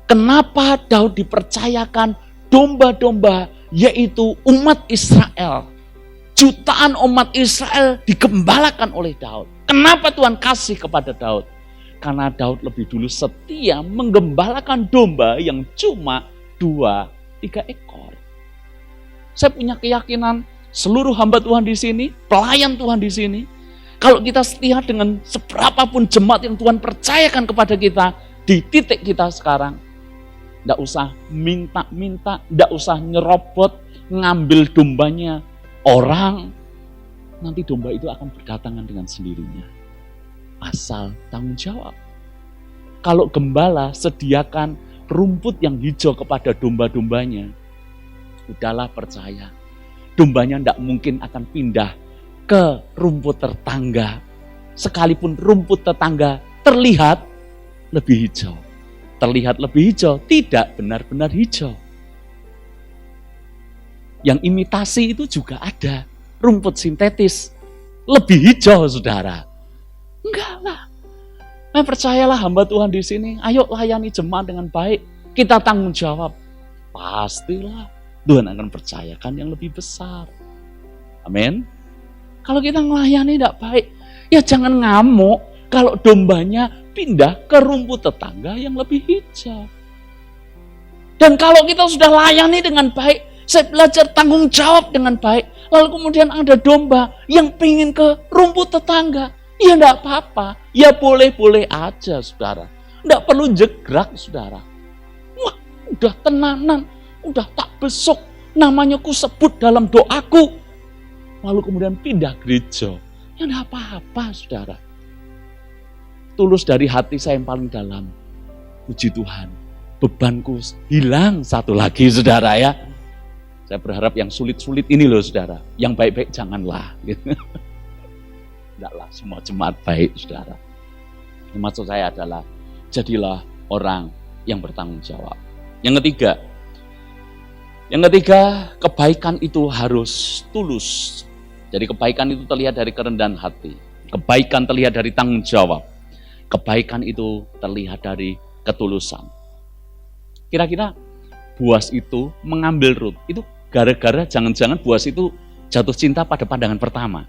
Speaker 1: Kenapa Daud dipercayakan domba-domba, yaitu umat Israel? Jutaan umat Israel digembalakan oleh Daud. Kenapa Tuhan kasih kepada Daud? Karena Daud lebih dulu setia menggembalakan domba yang cuma 2-3 ekor. Saya punya keyakinan seluruh hamba Tuhan di sini, pelayan Tuhan di sini, kalau kita setia dengan seberapapun jemaat yang Tuhan percayakan kepada kita di titik kita sekarang, Nggak usah minta-minta, nggak usah nyerobot, ngambil dombanya orang. Nanti domba itu akan berdatangan dengan sendirinya. Asal tanggung jawab. Kalau gembala sediakan rumput yang hijau kepada domba-dombanya, udahlah percaya. Dombanya tidak mungkin akan pindah ke rumput tetangga. Sekalipun rumput tetangga terlihat lebih hijau. Terlihat lebih hijau, tidak benar-benar hijau. Yang imitasi itu juga ada. Rumput sintetis, lebih hijau saudara. Enggak lah. Percayalah hamba Tuhan di sini, ayo layani jemaat dengan baik. Kita tanggung jawab. Pastilah Tuhan akan percayakan yang lebih besar. Amin. Kalau kita melayani tidak baik, ya jangan ngamuk kalau dombanya pindah ke rumput tetangga yang lebih hijau. Dan kalau kita sudah layani dengan baik, saya belajar tanggung jawab dengan baik, lalu kemudian ada domba yang pingin ke rumput tetangga, ya enggak apa-apa, ya boleh-boleh aja saudara. Enggak perlu jegrak saudara. Wah, udah tenanan, udah tak besok, namanya ku sebut dalam doaku. Lalu kemudian pindah gereja, ya enggak apa-apa saudara. Tulus dari hati saya yang paling dalam. Puji Tuhan, bebanku hilang satu lagi saudara ya. Saya berharap yang sulit-sulit ini loh saudara. Yang baik-baik janganlah. Tidaklah semua jemaat baik saudara. Yang maksud saya adalah, jadilah orang yang bertanggung jawab. Yang ketiga, kebaikan itu harus tulus. Jadi kebaikan itu terlihat dari kerendahan hati. Kebaikan terlihat dari tanggung jawab. Kebaikan itu terlihat dari ketulusan. Kira-kira Boas itu mengambil Rut, itu gara-gara jangan-jangan Boas itu jatuh cinta pada pandangan pertama.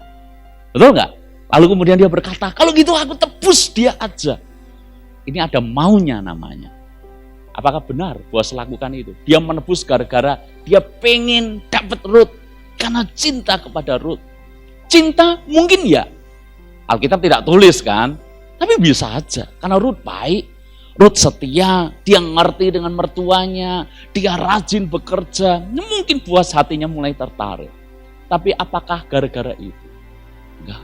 Speaker 1: Betul nggak? Lalu kemudian dia berkata, kalau gitu aku tebus dia aja. Ini ada maunya namanya. Apakah benar Boas lakukan itu? Dia menebus gara-gara dia pengen dapat Rut. Karena cinta kepada Rut. Cinta mungkin ya. Alkitab tidak tulis kan? Tapi bisa aja, karena Rut baik, Rut setia, dia ngerti dengan mertuanya, dia rajin bekerja, mungkin Boas hatinya mulai tertarik. Tapi apakah gara-gara itu? Enggak,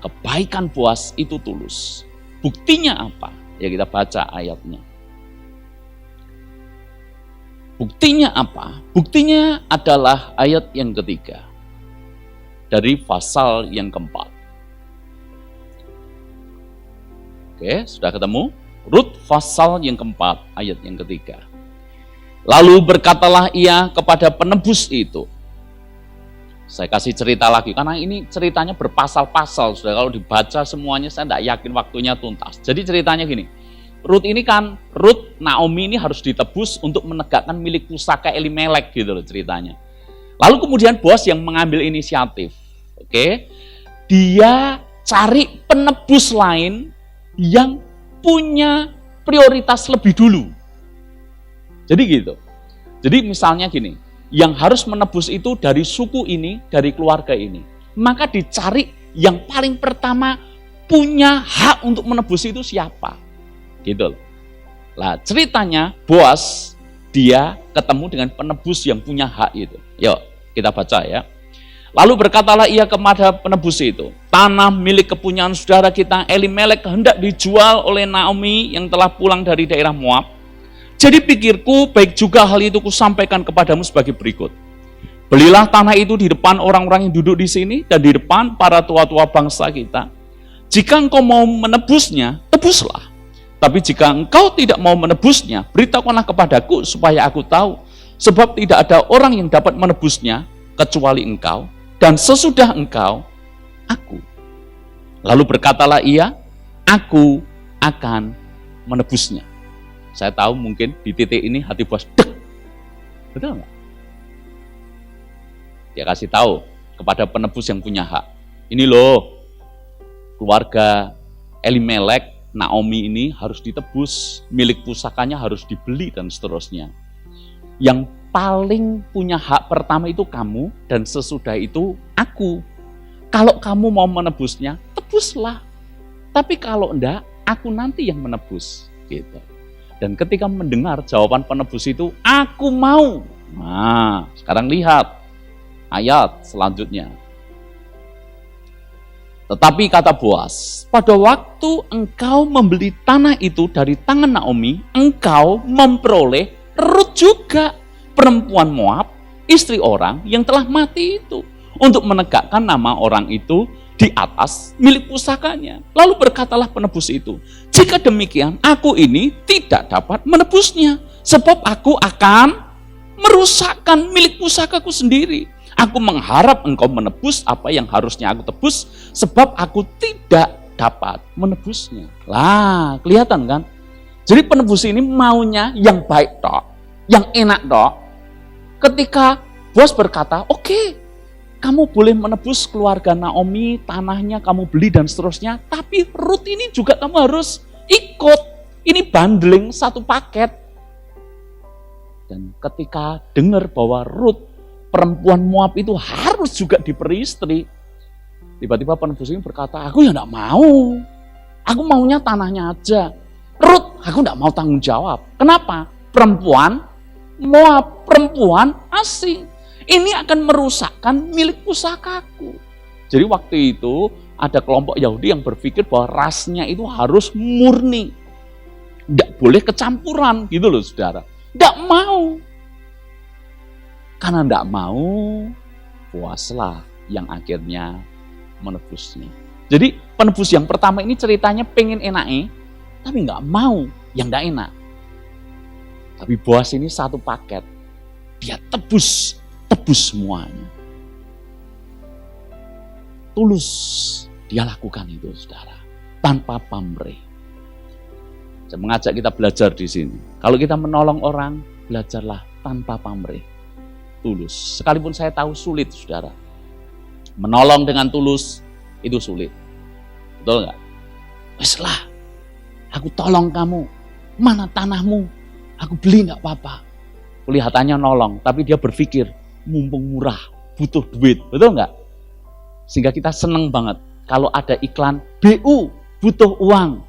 Speaker 1: kebaikan Boas itu tulus. Buktinya apa? Ya kita baca ayatnya. Buktinya apa? Buktinya adalah ayat yang ketiga, dari pasal yang keempat. Oke, sudah ketemu? Rut pasal yang keempat, ayat yang ketiga. Lalu berkatalah ia kepada penebus itu. Saya kasih cerita lagi, karena ini ceritanya berpasal-pasal. Sudah kalau dibaca semuanya, saya tidak yakin waktunya tuntas. Jadi ceritanya gini, Rut Naomi ini harus ditebus untuk menegakkan milik pusaka Elimelek gitu loh ceritanya. Lalu kemudian Boas yang mengambil inisiatif. Oke, dia cari penebus lain yang punya prioritas lebih dulu. Jadi gitu. Jadi misalnya gini, yang harus menebus itu dari suku ini, dari keluarga ini. Maka dicari yang paling pertama punya hak untuk menebus itu siapa. Gitu loh. Lah ceritanya Boas dia ketemu dengan penebus yang punya hak itu. Yuk kita baca ya. Lalu berkatalah ia kepada penebus itu, tanah milik kepunyaan saudara kita Elimelek hendak dijual oleh Naomi yang telah pulang dari daerah Moab. Jadi pikirku baik juga hal itu kusampaikan kepadamu sebagai berikut. Belilah tanah itu di depan orang-orang yang duduk di sini dan di depan para tua-tua bangsa kita. Jika engkau mau menebusnya, tebuslah. Tapi jika engkau tidak mau menebusnya, beritahukanlah kepadaku supaya aku tahu. Sebab tidak ada orang yang dapat menebusnya kecuali engkau. Dan sesudah engkau, aku. Lalu berkatalah ia, aku akan menebusnya. Saya tahu mungkin di titik ini hati Boas, dek. Betul nggak? Dia kasih tahu kepada penebus yang punya hak. Ini loh, keluarga Elimelek, Naomi ini harus ditebus, milik pusakanya harus dibeli dan seterusnya. Yang paling punya hak pertama itu kamu, dan sesudah itu aku. Kalau kamu mau menebusnya, tebuslah. Tapi kalau enggak, aku nanti yang menebus. Gitu. Dan ketika mendengar jawaban penebus itu, aku mau. Nah, sekarang lihat ayat selanjutnya. Tetapi kata Boas, pada waktu engkau membeli tanah itu dari tangan Naomi, engkau memperoleh Rut juga, perempuan Moab, istri orang yang telah mati itu, untuk menegakkan nama orang itu di atas milik pusakanya. Lalu berkatalah penebus itu, jika demikian aku ini tidak dapat menebusnya, sebab aku akan merusakkan milik pusakaku sendiri. Aku mengharap engkau menebus apa yang harusnya aku tebus, sebab aku tidak dapat menebusnya. Lah, kelihatan kan? Jadi penebus ini maunya yang baik tok, yang enak tok. Ketika Boas berkata, oke, kamu boleh menebus keluarga Naomi, tanahnya kamu beli dan seterusnya, tapi Rut ini juga kamu harus ikut. Ini bundling satu paket. Dan ketika dengar bahwa Rut, perempuan Moab itu harus juga diperistri, tiba-tiba penebus ini berkata, aku ya enggak mau. Aku maunya tanahnya aja. Rut, aku enggak mau tanggung jawab. Kenapa? Perempuan Moab, perempuan asing. Ini akan merusakkan milik pusakaku. Jadi waktu itu ada kelompok Yahudi yang berpikir bahwa rasnya itu harus murni. Enggak boleh kecampuran gitu loh saudara. Enggak mau. Karena enggak mau, Boaslah yang akhirnya menebusnya. Jadi penebus yang pertama ini ceritanya pengen enaknya, tapi enggak mau yang enggak enak. Tapi Boas ini satu paket, dia tebus semuanya. Tulus dia lakukan itu saudara, tanpa pamrih. Saya mengajak kita belajar di sini. Kalau kita menolong orang, belajarlah tanpa pamrih. Tulus. Sekalipun saya tahu sulit, saudara. Menolong dengan tulus, itu sulit. Betul nggak? Weslah, aku tolong kamu. Mana tanahmu? Aku beli nggak apa-apa. Kelihatannya nolong, tapi dia berpikir, mumpung murah, butuh duit. Betul nggak? Sehingga kita seneng banget. Kalau ada iklan, BU, butuh uang.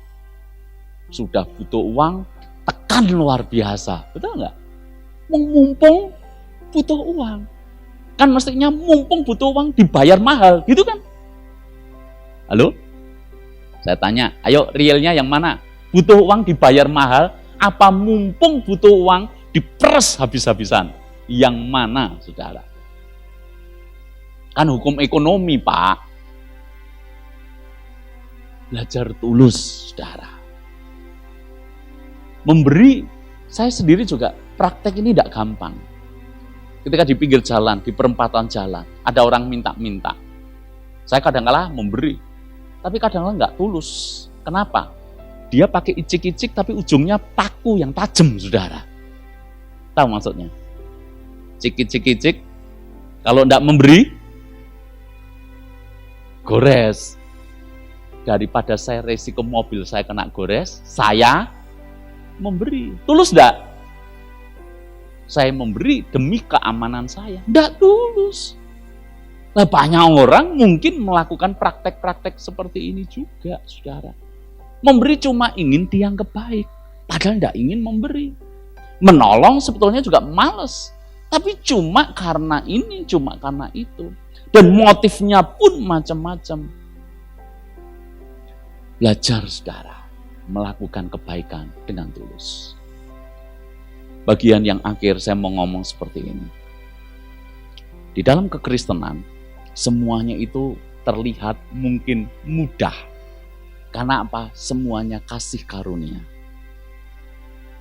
Speaker 1: Sudah butuh uang, tekan luar biasa. Betul nggak? Mumpung butuh uang. Kan mestinya mumpung butuh uang dibayar mahal, gitu kan? Halo? Saya tanya, ayo realnya yang mana? Butuh uang dibayar mahal, apa mumpung butuh uang diperes habis-habisan? Yang mana, saudara? Kan hukum ekonomi, Pak. Belajar tulus, saudara. Memberi, saya sendiri juga praktek ini tidak gampang. Ketika di pinggir jalan, di perempatan jalan, ada orang minta-minta. Saya kadang-kala memberi, tapi kadang-kala nggak tulus. Kenapa? Dia pakai icik-icik, tapi ujungnya paku yang tajam, saudara. Tahu maksudnya? Cik-cik-cik, kalau nggak memberi, gores. Daripada saya resiko mobil saya kena gores, saya memberi. Tulus enggak? Saya memberi demi keamanan saya. Enggak tulus. Nah, banyak orang mungkin melakukan praktek-praktek seperti ini juga, saudara. Memberi cuma ingin dianggap baik, padahal enggak ingin memberi. Menolong sebetulnya juga males, tapi cuma karena ini, cuma karena itu. Dan motifnya pun macam-macam. Belajar, saudara, melakukan kebaikan dengan tulus. Bagian yang akhir saya mau ngomong seperti ini. Di dalam kekristenan, semuanya itu terlihat mungkin mudah. Karena apa? Semuanya kasih karunia.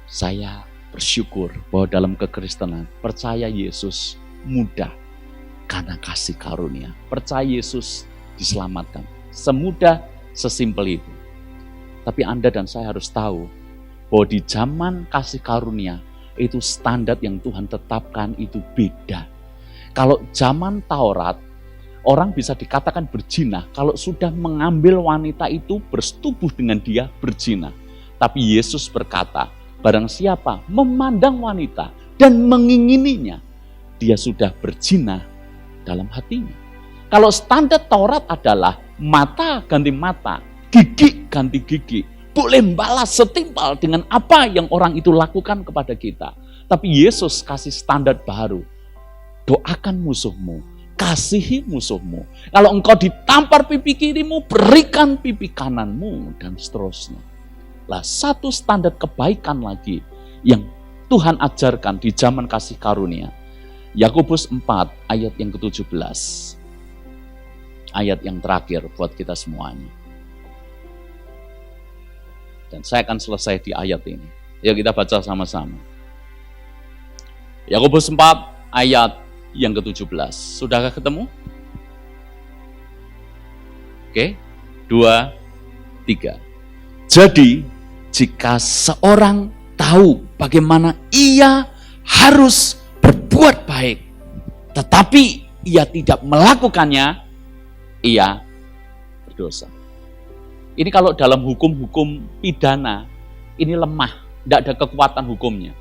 Speaker 1: Saya bersyukur bahwa dalam kekristenan, percaya Yesus mudah karena kasih karunia. Percaya Yesus diselamatkan. Semudah, sesimpel itu. Tapi Anda dan saya harus tahu bahwa di zaman kasih karunia, itu standar yang Tuhan tetapkan itu beda. Kalau zaman Taurat, orang bisa dikatakan berzina kalau sudah mengambil wanita itu bersetubuh dengan dia berzina. Tapi Yesus berkata, barang siapa memandang wanita dan mengingininya, dia sudah berzina dalam hatinya. Kalau standar Taurat adalah mata ganti mata, gigi ganti gigi, boleh balas setimpal dengan apa yang orang itu lakukan kepada kita. Tapi Yesus kasih standar baru. Doakan musuhmu, kasihi musuhmu. Kalau engkau ditampar pipi kirimu, berikan pipi kananmu, dan seterusnya. Lah, satu standar kebaikan lagi yang Tuhan ajarkan di zaman kasih karunia. Yakobus 4 ayat yang ke-17. Ayat yang terakhir buat kita semuanya. Dan saya akan selesai di ayat ini. Yuk kita baca sama-sama. Yakobus 4 ayat yang ke-17. Sudahkah ketemu? Oke, 2, 3. Jadi, jika seorang tahu bagaimana ia harus berbuat baik, tetapi ia tidak melakukannya, ia berdosa. Ini kalau dalam hukum-hukum pidana, ini lemah, tidak ada kekuatan hukumnya.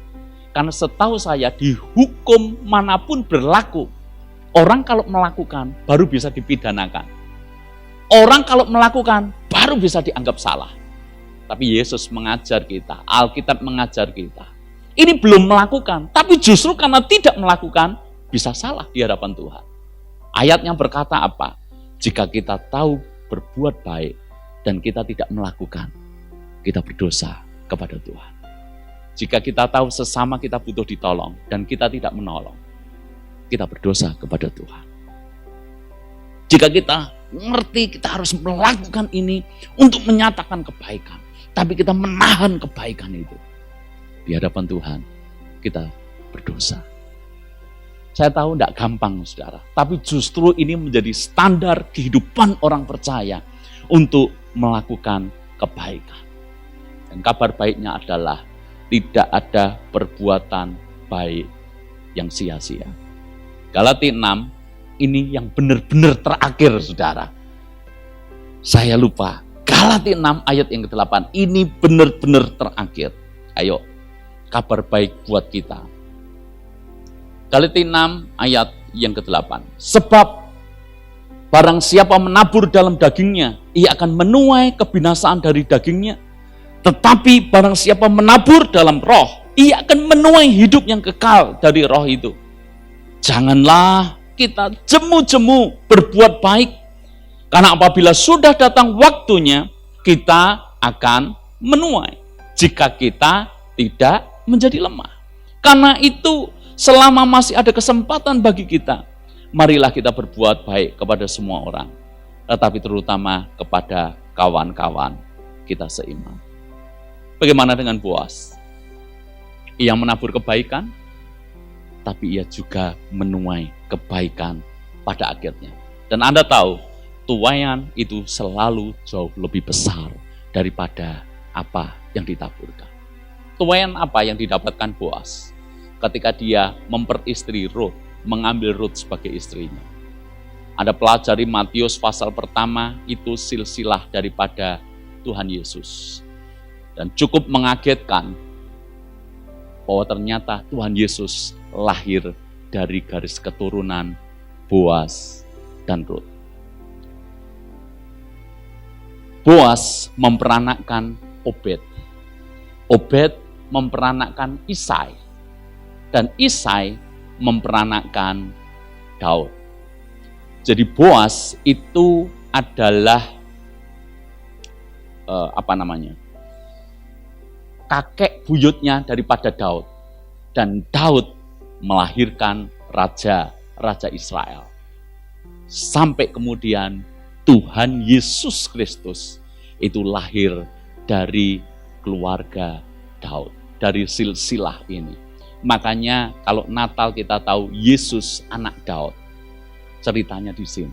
Speaker 1: Karena setahu saya di hukum manapun berlaku, orang kalau melakukan baru bisa dipidanakan. Orang kalau melakukan baru bisa dianggap salah. Tapi Yesus mengajar kita, Alkitab mengajar kita. Ini belum melakukan, tapi justru karena tidak melakukan, bisa salah di hadapan Tuhan. Ayatnya berkata apa? Jika kita tahu berbuat baik dan kita tidak melakukan, kita berdosa kepada Tuhan. Jika kita tahu sesama kita butuh ditolong dan kita tidak menolong, kita berdosa kepada Tuhan. Jika kita mengerti kita harus melakukan ini untuk menyatakan kebaikan, tapi kita menahan kebaikan itu, di hadapan Tuhan kita berdosa. Saya tahu tidak gampang, saudara, tapi justru ini menjadi standar kehidupan orang percaya untuk melakukan kebaikan. Dan kabar baiknya adalah tidak ada perbuatan baik yang sia-sia. Galatia 6, ini yang benar-benar terakhir, saudara. Saya lupa. Galatia 6 ayat yang ke-8, ini benar-benar terakhir. Ayo, kabar baik buat kita. Galatia 6 ayat yang ke-8. Sebab barang siapa menabur dalam dagingnya, ia akan menuai kebinasaan dari dagingnya. Tetapi barang siapa menabur dalam roh, ia akan menuai hidup yang kekal dari roh itu. Janganlah kita jemu-jemu berbuat baik, karena apabila sudah datang waktunya, kita akan menuai jika kita tidak menjadi lemah. Karena itu, selama masih ada kesempatan bagi kita, marilah kita berbuat baik kepada semua orang, tetapi terutama kepada kawan-kawan kita seiman. Bagaimana dengan Boas? Ia menabur kebaikan, tapi ia juga menuai kebaikan pada akhirnya. Dan Anda tahu, tuaian itu selalu jauh lebih besar daripada apa yang ditaburkan. Tuaian apa yang didapatkan Boas ketika dia memperistri Ruth, mengambil Ruth sebagai istrinya? Anda pelajari Matius pasal pertama, itu silsilah daripada Tuhan Yesus. Dan cukup mengagetkan bahwa ternyata Tuhan Yesus lahir dari garis keturunan Boas dan Ruth. Boas memperanakkan Obed. Obed memperanakkan Isai. Dan Isai memperanakkan Daud. Jadi Boas itu adalah kakek buyutnya daripada Daud. Dan Daud melahirkan raja Israel. Sampai kemudian Tuhan Yesus Kristus itu lahir dari keluarga Daud, dari silsilah ini. Makanya kalau Natal kita tahu Yesus anak Daud. Ceritanya di sini.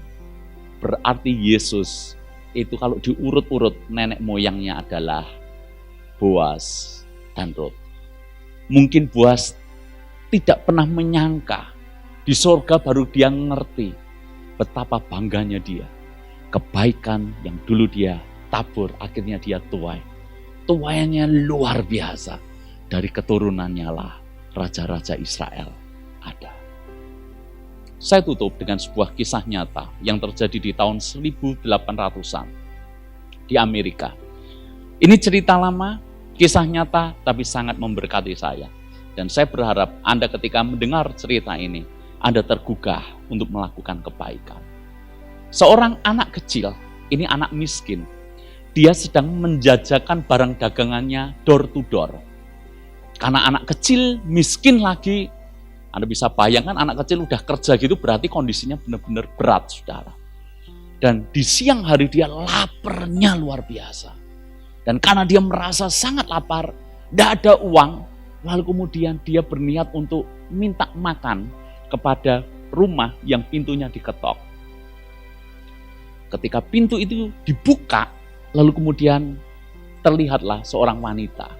Speaker 1: Berarti Yesus itu kalau diurut-urut nenek moyangnya adalah Boas dan Ruth. Mungkin Boas tidak pernah menyangka, di sorga baru dia ngerti betapa bangganya dia. Kebaikan yang dulu dia tabur, akhirnya dia tuai. Tuaiannya luar biasa. Dari keturunannya lah raja-raja Israel ada. Saya tutup dengan sebuah kisah nyata yang terjadi di tahun 1800-an di Amerika. Ini cerita lama, kisah nyata, tapi sangat memberkati saya. Dan saya berharap Anda ketika mendengar cerita ini, Anda tergugah untuk melakukan kebaikan. Seorang anak kecil, ini anak miskin, dia sedang menjajakan barang dagangannya door to door. Karena anak kecil miskin lagi, Anda bisa bayangkan anak kecil udah kerja gitu berarti kondisinya benar-benar berat, saudara. Dan di siang hari dia laparnya luar biasa. Dan karena dia merasa sangat lapar, tidak ada uang, lalu kemudian dia berniat untuk minta makan kepada rumah yang pintunya diketok. Ketika pintu itu dibuka, lalu kemudian terlihatlah seorang wanita.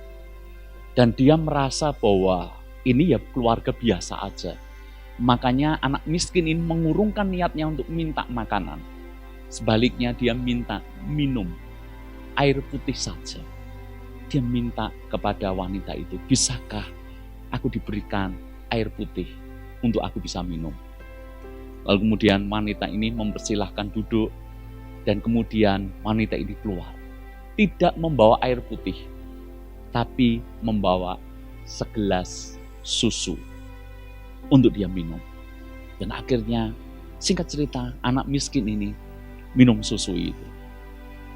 Speaker 1: Dan dia merasa bahwa ini ya keluarga biasa aja. Makanya anak miskin ini mengurungkan niatnya untuk minta makanan. Sebaliknya dia minta minum air putih saja. Dia minta kepada wanita itu, bisakah aku diberikan air putih untuk aku bisa minum? Lalu kemudian wanita ini mempersilahkan duduk dan kemudian wanita ini keluar. Tidak membawa air putih, tapi membawa segelas susu untuk dia minum. Dan akhirnya singkat cerita anak miskin ini minum susu itu.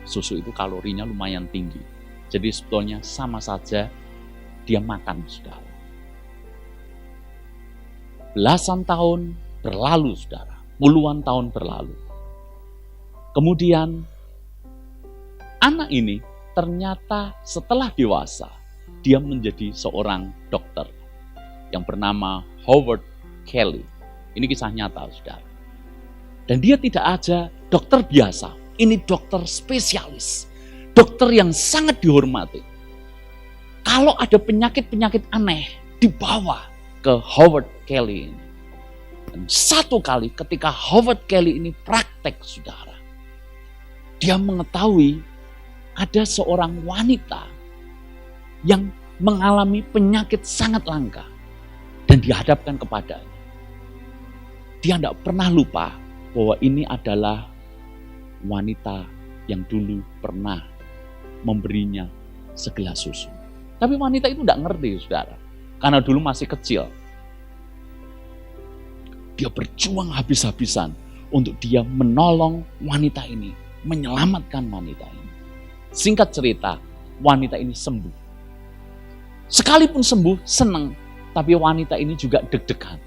Speaker 1: Susu itu kalorinya lumayan tinggi. Jadi sebetulnya sama saja dia makan, saudara. Belasan tahun berlalu, saudara. Puluhan tahun berlalu. Kemudian anak ini ternyata setelah dewasa, dia menjadi seorang dokter yang bernama Howard Kelly. Ini kisah nyata, saudara. Dan dia tidak aja dokter biasa, ini dokter spesialis. Dokter yang sangat dihormati. Kalau ada penyakit-penyakit aneh, dibawa ke Howard Kelly ini. Dan satu kali ketika Howard Kelly ini praktek, saudara, dia mengetahui ada seorang wanita yang mengalami penyakit sangat langka. Dan dihadapkan kepadanya. Dia tidak pernah lupa bahwa ini adalah wanita yang dulu pernah memberinya segelas susu. Tapi wanita itu tidak ngerti, saudara. Karena dulu masih kecil. Dia berjuang habis-habisan untuk dia menolong wanita ini, menyelamatkan wanita ini. Singkat cerita, wanita ini sembuh. Sekalipun sembuh, senang. Tapi wanita ini juga deg-degan.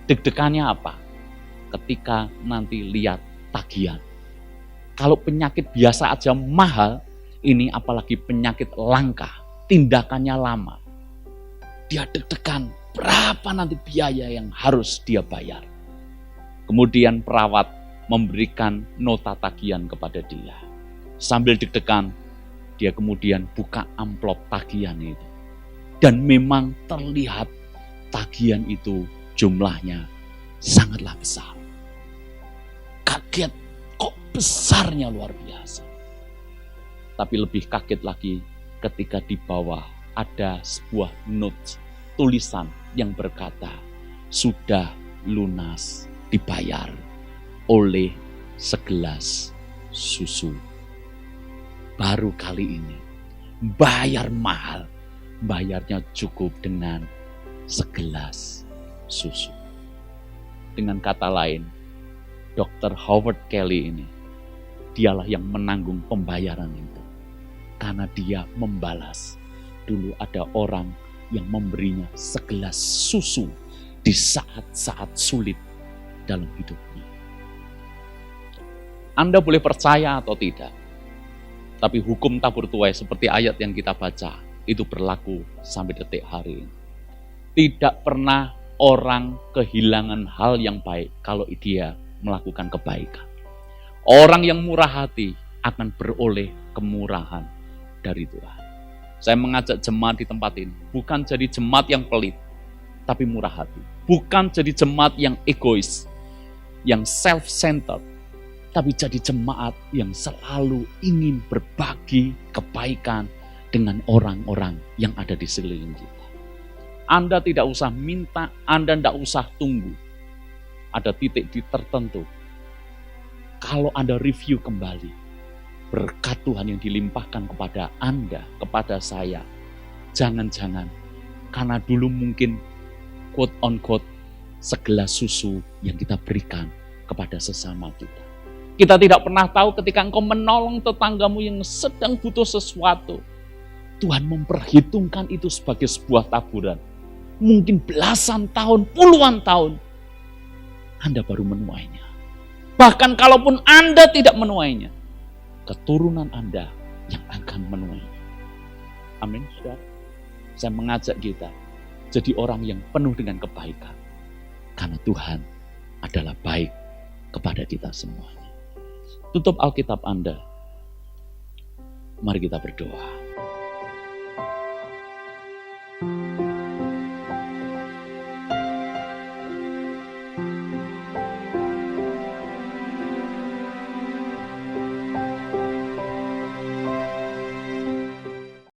Speaker 1: Deg-degannya apa? Ketika nanti lihat tagihan. Kalau penyakit biasa aja mahal, ini apalagi penyakit langka, tindakannya lama. Dia deg-degan, berapa nanti biaya yang harus dia bayar. Kemudian perawat memberikan nota tagihan kepada dia. Sambil deg-degan, dia kemudian buka amplop tagihan itu. Dan memang terlihat tagihan itu jumlahnya sangatlah besar. Kaget, kok besarnya luar biasa. Tapi lebih kaget lagi ketika di bawah ada sebuah note, tulisan yang berkata, sudah lunas dibayar oleh segelas susu. Baru kali ini, bayar mahal, bayarnya cukup dengan segelas susu. Dengan kata lain, Dr. Howard Kelly ini, dialah yang menanggung pembayaran itu. Karena dia membalas, dulu ada orang yang memberinya segelas susu di saat-saat sulit dalam hidupnya. Anda boleh percaya atau tidak, tapi hukum tabur tuai seperti ayat yang kita baca, itu berlaku sampai detik hari ini. Tidak pernah orang kehilangan hal yang baik kalau dia melakukan kebaikan. Orang yang murah hati akan beroleh kemurahan dari Tuhan. Saya mengajak jemaat di tempat ini, bukan jadi jemaat yang pelit, tapi murah hati. Bukan jadi jemaat yang egois, yang self-centered, tapi jadi jemaat yang selalu ingin berbagi kebaikan dengan orang-orang yang ada di sekeliling kita. Anda tidak usah minta, Anda tidak usah tunggu. Ada titik tertentu. Kalau Anda review kembali, berkat Tuhan yang dilimpahkan kepada Anda, kepada saya, jangan-jangan karena dulu mungkin quote on quote segelas susu yang kita berikan kepada sesama kita. Kita tidak pernah tahu ketika engkau menolong tetanggamu yang sedang butuh sesuatu, Tuhan memperhitungkan itu sebagai sebuah taburan. Mungkin belasan tahun, puluhan tahun, Anda baru menuainya. Bahkan kalaupun Anda tidak menuainya, keturunan Anda yang akan menuainya. Amin, saudara. Saya mengajak kita jadi orang yang penuh dengan kebaikan. Karena Tuhan adalah baik kepada kita semuanya. Tutup Alkitab Anda. Mari kita berdoa.